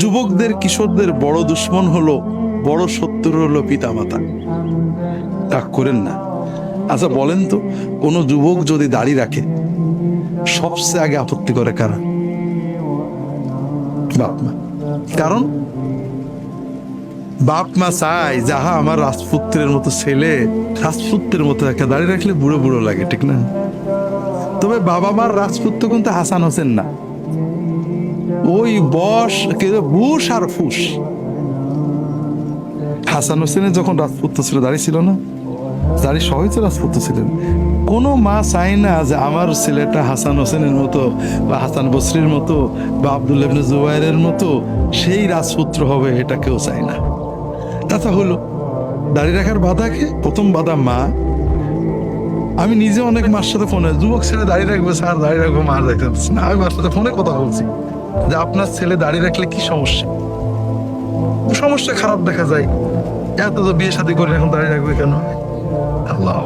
যুবকদের কিশোরদের বড় দুশ্মন হলো, বড় শত্রু হলো পিতামাতা। রাগ করেন না। আচ্ছা বলেন তো, কোনো যুবক যদি দাড়ি রাখে সবচেয়ে আগে আপত্তি করে কারা? বাপ মা। কারণ বাপ মা চায় যাহা আমার রাজপুত্রের মতো ছেলে রাজপুত্রের মতো একটা দাড়ি রাখলে বুড়ো বুড়ো লাগে, ঠিক না? তবে বাবা মার রাজপুত্র কিন্তু হাসান হোসেন না, ওই বুশ আর ফুস। হাসান হোসেনের যখন রাজপুত্র ছিল দাড়ি ছিল না, দাড়ি সবাই তো রাজপুত্র ছিলেন। কোনো মা চায় না যে আমার ছেলেটা হাসান হোসেনের মতো বা হাসান বসরির মতো বা আব্দুল্লাহ ইবনে জুবায়েরের মতো সেই রাজপুত্র হবে, এটা কেউ চায় না। কথা হলো দাড়ি রাখার বাধাকে প্রথম বাধা মা। আমি নিজে অনেক মার সাথে ফোনে, যুবক ছেলে দাড়ি রাখবে স্যার, দাড়ি রাখবো, মা রাখতে না। আমি মার সাথে ফোনে কথা বলছি যে আপনার ছেলে দাড়ি রাখলে কি সমস্যা? সমস্যা খারাপ দেখা যায়, এত তো বিয়ে শাদী করে এখন দাড়ি রাখবে কেন? আল্লাহ